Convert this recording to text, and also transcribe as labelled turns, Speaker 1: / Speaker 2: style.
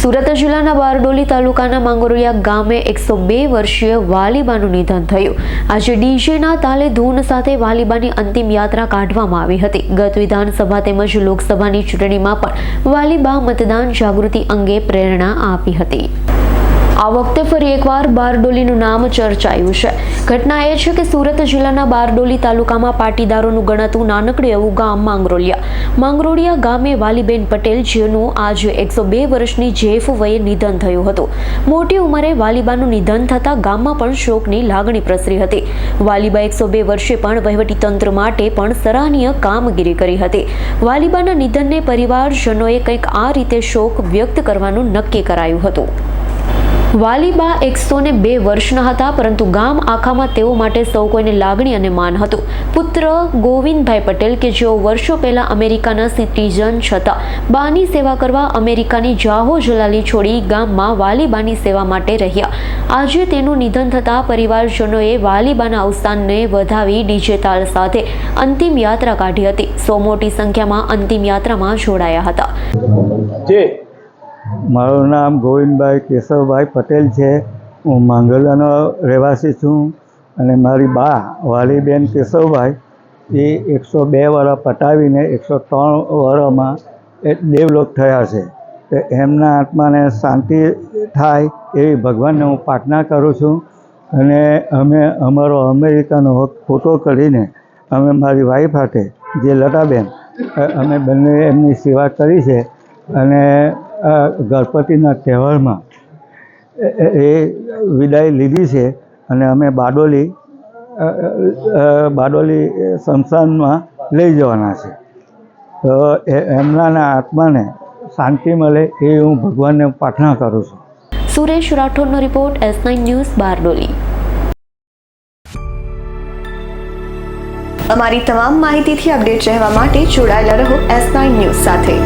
Speaker 1: સુરત જિલ્લાના બારડોલી તાલુકાના માંગરોળિયા ગામે 102 વર્ષીય વાલીબાનું નિધન થયું। આજે ડીજેના તાલે ધૂન સાથે વાલીબાની અંતિમ યાત્રા કાઢવામાં આવી હતી। ગત વિધાનસભા તેમજ લોકસભાની ચૂંટણીમાં પણ વાલીબા મતદાન જાગૃતિ અંગે પ્રેરણા આપી હતી। આ વખતે ફરી એકવાર બારડોલીનું નામ ચર્ચાયું છે। ઘટના એ છે કે સુરત જિલ્લાના બારડોલી તાલુકામાં પાટીદારોનું ગણાતું નાનકડું એવું ગામ માંગરોળિયા ગામે વાલીબેન પટેલ, જેનું આજે 102 વર્ષની જેફ વયે નિધન થયું હતું। મોટી ઉંમરે વાલીબાનું નિધન થતાં ગામમાં પણ શોકની લાગણી પ્રસરી હતી। વાલીબા 102 વર્ષે પણ વહીવટીતંત્ર માટે પણ સરાહનીય કામગીરી કરી હતી। વાલીબાના નિધનને પરિવારજનોએ કંઈક આ રીતે શોક વ્યક્ત કરવાનું નક્કી કરાયું હતું। વાલીબા 102 વર્ષના હતા, પરંતુ ગામ આખામાં તેઓ માટે સૌ કોઈને લાગણી અને માન હતું। પુત્ર ગોવિંદભાઈ પટેલ, કે જેઓ વર્ષો પહેલા અમેરિકાના સિટીઝન છતાં બાની સેવા કરવા અમેરિકાની જાહો જલાલી છોડી ગામમાં વાલીબાની સેવા માટે રહ્યા। આજે તેનું નિધન થતાં પરિવારજનોએ વાલીબાના અવસાનને વધાવી ડીજે તાલ સાથે અંતિમ યાત્રા કાઢી હતી। સો મોટી સંખ્યામાં અંતિમ યાત્રામાં જોડાયા હતા।
Speaker 2: મારું નામ ગોવિંદભાઈ કેશવભાઈ પટેલ છે। હું માંગરોળિયાનો રહેવાસી છું અને મારી બા વાલીબેન કેશવભાઈ એ 102 વર્ષ પટાવીને 103 વર્ષમાં એ દેવલોક થયા છે। તો એમના આત્માને શાંતિ થાય એવી ભગવાનને હું પ્રાર્થના કરું છું। અને અમે અમારો અમેરિકાનો ફોટો કરીને અમે મારી વાઈફ સાથે જે લતાબેન અમે બંને એમની સેવા કરી છે। અને ગણપતિના તહેવારમાં એ વિદાય લીધી છે અને અમે બારડોલી સ્મશાનમાં લઈ જવાના છે। તો એમના આત્માને શાંતિ મળે એ હું ભગવાનને પ્રાર્થના કરું છું।
Speaker 1: સુરેશ રાઠોડનો રિપોર્ટ, S9 ન્યૂઝ, બારડોલી।
Speaker 3: અમારી તમામ માહિતીથી અપડેટ રહેવા માટે જોડાયેલા રહો S9 ન્યૂઝ સાથે।